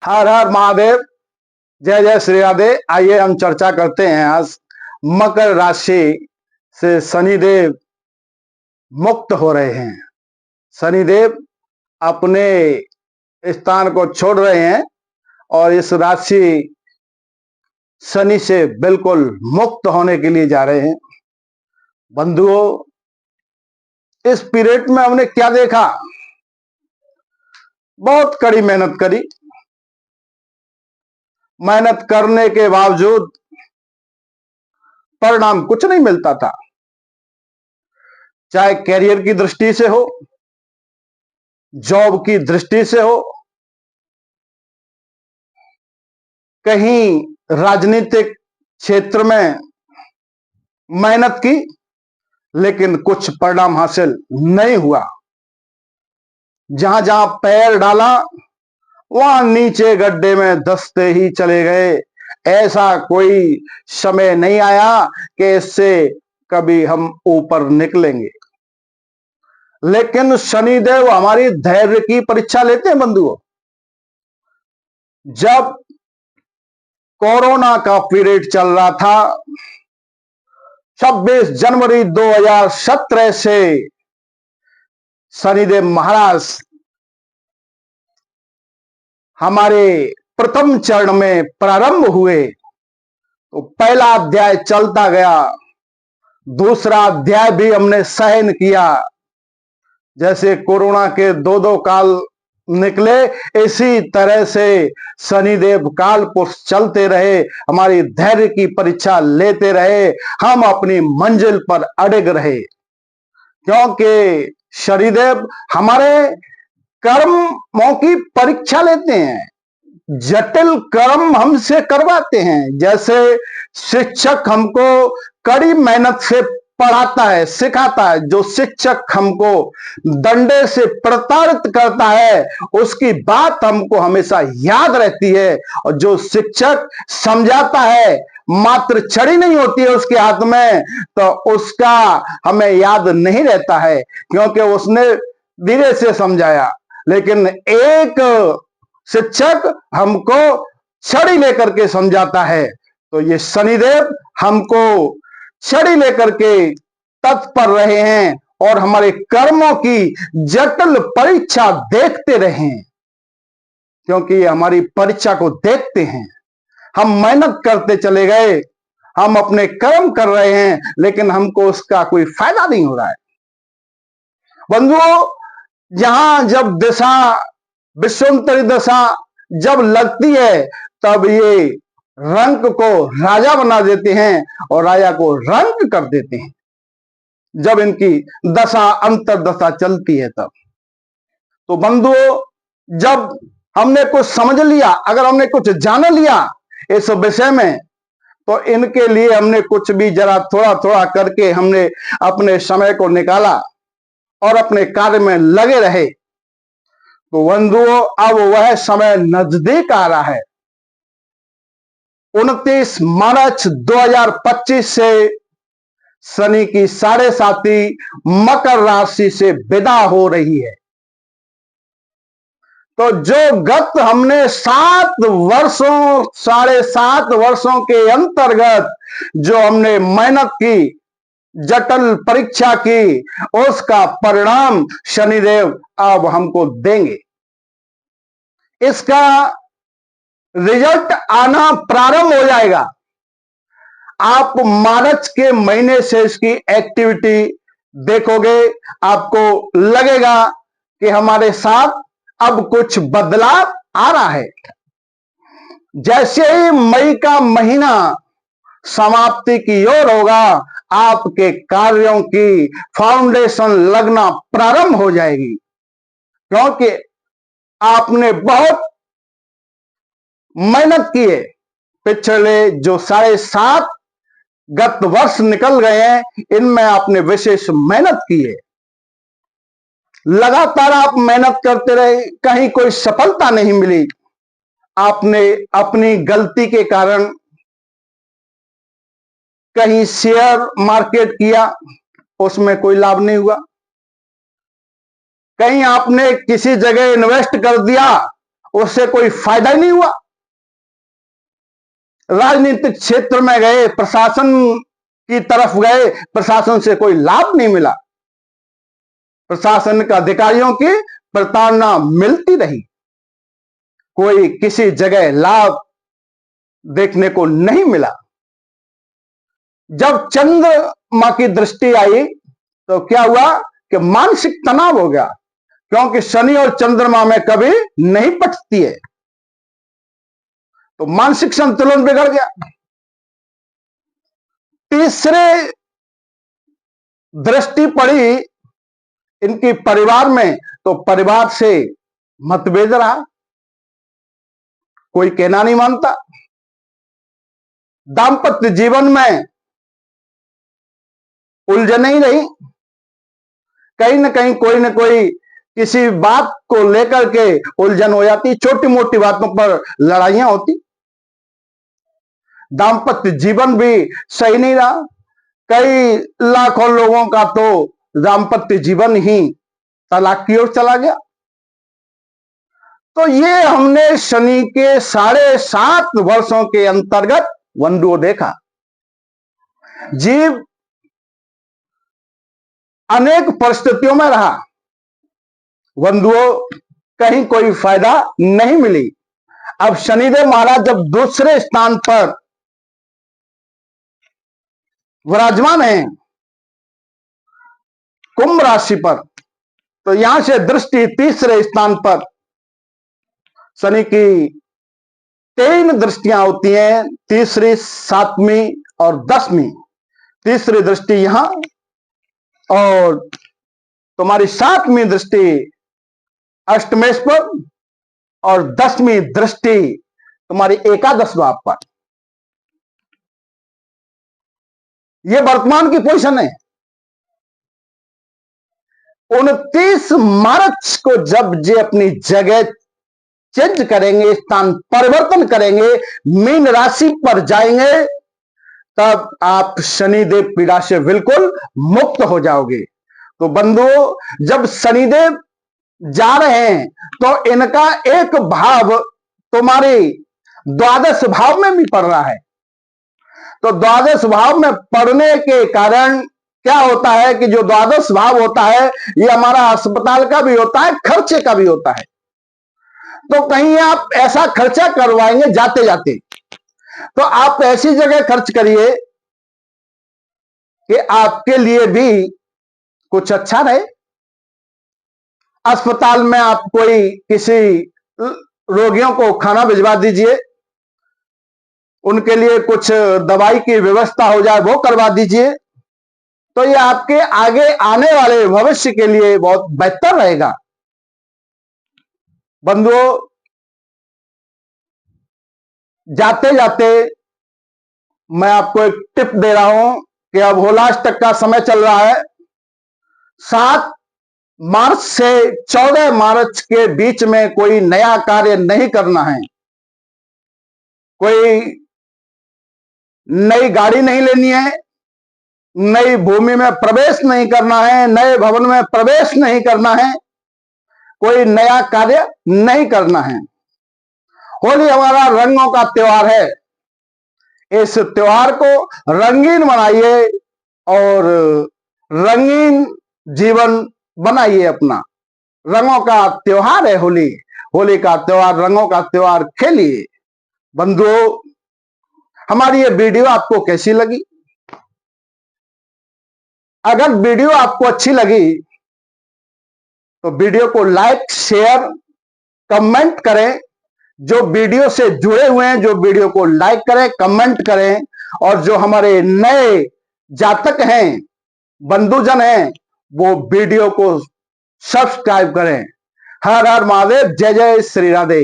हर हर महादेव। जय जय श्री राधे। आइए हम चर्चा करते हैं आज मकर राशि से शनिदेव मुक्त हो रहे हैं। शनिदेव अपने स्थान को छोड़ रहे हैं और इस राशि शनि से बिल्कुल मुक्त होने के लिए जा रहे हैं। बंधुओं, इस पीरियड में हमने क्या देखा? बहुत कड़ी मेहनत करी। मेहनत करने के बावजूद परिणाम कुछ नहीं मिलता था, चाहे कैरियर की दृष्टि से हो, जॉब की दृष्टि से हो, कहीं राजनीतिक क्षेत्र में मेहनत की लेकिन कुछ परिणाम हासिल नहीं हुआ। जहां जहां पैर डाला वहां नीचे गड्ढे में धंसते ही चले गए। ऐसा कोई समय नहीं आया कि इससे कभी हम ऊपर निकलेंगे। लेकिन शनिदेव हमारी धैर्य की परीक्षा लेते हैं। बंधुओं, जब कोरोना का पीरियड चल रहा था, 26 जनवरी 2017 से शनिदेव महाराज हमारे प्रथम चरण में प्रारंभ हुए। तो पहला अध्याय चलता गया, दूसरा अध्याय भी हमने सहन किया। जैसे कोरोना के दो काल निकले, इसी तरह से शनिदेव काल पुरुष चलते रहे, हमारी धैर्य की परीक्षा लेते रहे, हम अपनी मंजिल पर अड़िग रहे। क्योंकि शनिदेव हमारे कर्मों की परीक्षा लेते हैं, जटिल कर्म हमसे करवाते हैं। जैसे शिक्षक हमको कड़ी मेहनत से पढ़ाता है, सिखाता है। जो शिक्षक हमको डंडे से प्रताड़ित करता है, उसकी बात हमको हमेशा याद रहती है। और जो शिक्षक समझाता है, मात्र छड़ी नहीं होती है उसके हाथ में, तो उसका हमें याद नहीं रहता है, क्योंकि उसने धीरे से समझाया। लेकिन एक शिक्षक हमको छड़ी लेकर के समझाता है। तो ये शनिदेव हमको छड़ी लेकर के तत्पर रहे हैं और हमारे कर्मों की जटिल परीक्षा देखते रहे, क्योंकि ये हमारी परीक्षा को देखते हैं। हम मेहनत करते चले गए, हम अपने कर्म कर रहे हैं, लेकिन हमको उसका कोई फायदा नहीं हो रहा है। बंधुओं, जहां जब दशा, विश्वंतरी दशा जब लगती है, तब ये रंक को राजा बना देते हैं और राजा को रंक कर देते हैं। जब इनकी दशा, अंतरदशा चलती है तब। तो बंधुओं, जब हमने कुछ समझ लिया, अगर हमने कुछ जान लिया इस विषय में, तो इनके लिए हमने कुछ भी जरा थोड़ा थोड़ा करके हमने अपने समय को निकाला और अपने कार्य में लगे रहे। तो बंधुओं, अब वह समय नजदीक आ रहा है। 29 मार्च 2025 से शनि की 7.5 मकर राशि से विदा हो रही है। तो जो गत हमने 7 वर्षों, 7.5 वर्षों के अंतर्गत जो हमने मेहनत की, जटिल परीक्षा की, उसका परिणाम शनिदेव अब हमको देंगे। इसका रिजल्ट आना प्रारंभ हो जाएगा। आप मार्च के महीने से इसकी एक्टिविटी देखोगे, आपको लगेगा कि हमारे साथ अब कुछ बदलाव आ रहा है। जैसे ही मई का महीना समाप्ति की ओर होगा, आपके कार्यों की फाउंडेशन लगना प्रारंभ हो जाएगी, क्योंकि आपने बहुत मेहनत की है। पिछले जो 7.5 गत वर्ष निकल गए हैं, इनमें आपने विशेष मेहनत की है। लगातार आप मेहनत करते रहे, कहीं कोई सफलता नहीं मिली। आपने अपनी गलती के कारण कहीं शेयर मार्केट किया, उसमें कोई लाभ नहीं हुआ। कहीं आपने किसी जगह इन्वेस्ट कर दिया, उससे कोई फायदा ही नहीं हुआ। राजनीतिक क्षेत्र में गए, प्रशासन की तरफ गए, प्रशासन से कोई लाभ नहीं मिला, प्रशासन के अधिकारियों की प्रताड़ना मिलती रही, कोई किसी जगह लाभ देखने को नहीं मिला। जब चंद्रमा की दृष्टि आई तो क्या हुआ कि मानसिक तनाव हो गया, क्योंकि शनि और चंद्रमा में कभी नहीं पटती है, तो मानसिक संतुलन बिगड़ गया। तीसरे दृष्टि पड़ी इनकी परिवार में, तो परिवार से मतभेद रहा, कोई कहना नहीं मानता। दाम्पत्य जीवन में उलझन नहीं रही, कहीं ना कहीं कोई ना कोई किसी बात को लेकर के उलझन हो जाती, छोटी मोटी बातों पर लड़ाइयां होती, दाम्पत्य जीवन भी सही नहीं रहा। कई लाखों लोगों का तो दाम्पत्य जीवन ही तलाक की ओर चला गया। तो ये हमने शनि के 7.5 वर्षों के अंतर्गत बंधुओं देखा। जीव अनेक परिस्थितियों में रहा, बंधुओं कहीं कोई फायदा नहीं मिली। अब शनिदेव महाराज जब दूसरे स्थान पर विराजमान हैं कुंभ राशि पर, तो यहां से दृष्टि तीसरे स्थान पर, शनि की 3 दृष्टियां होती हैं, तीसरी, 7वीं और 10वीं। तीसरी दृष्टि यहां और तुम्हारी 7वीं दृष्टि अष्टमेश पर और 10वीं दृष्टि तुम्हारी एकादश भाव पर। यह वर्तमान की पोजीशन है। 29 मार्च को जब ये अपनी जगह चेंज करेंगे, स्थान परिवर्तन करेंगे, मीन राशि पर जाएंगे, तब आप शनिदेव पीड़ा से बिल्कुल मुक्त हो जाओगे। तो बंधुओं जब शनिदेव जा रहे हैं तो इनका एक भाव तुम्हारे द्वादश भाव में भी पड़ रहा है। तो द्वादश भाव में पड़ने के कारण क्या होता है कि जो द्वादश भाव होता है ये हमारा अस्पताल का भी होता है, खर्चे का भी होता है। तो कहीं आप ऐसा खर्चा करवाएंगे जाते जाते, तो आप ऐसी जगह खर्च करिए कि आपके लिए भी कुछ अच्छा रहे। अस्पताल में आप कोई किसी रोगियों को खाना भिजवा दीजिए, उनके लिए कुछ दवाई की व्यवस्था हो जाए वो करवा दीजिए, तो ये आपके आगे आने वाले भविष्य के लिए बहुत बेहतर रहेगा। बंधुओं जाते जाते मैं आपको एक टिप दे रहा हूं कि अब होलाष्टक का समय चल रहा है। 7 मार्च से 14 मार्च के बीच में कोई नया कार्य नहीं करना है, कोई नई गाड़ी नहीं लेनी है, नई भूमि में प्रवेश नहीं करना है, नए भवन में प्रवेश नहीं करना है, कोई नया कार्य नहीं करना है। होली हमारा रंगों का त्योहार है, इस त्योहार को रंगीन बनाइए और रंगीन जीवन बनाइए अपना। रंगों का त्योहार है होली, होली का त्योहार, रंगों का त्योहार खेलिए। बंधुओं हमारी ये वीडियो आपको कैसी लगी? अगर वीडियो आपको अच्छी लगी तो वीडियो को लाइक, शेयर, कमेंट करें। जो वीडियो से जुड़े हुए हैं जो वीडियो को लाइक करें, कमेंट करें, और जो हमारे नए जातक हैं, बंधुजन हैं, वो वीडियो को सब्सक्राइब करें। हर हर महादेव, जय जय श्री राधे।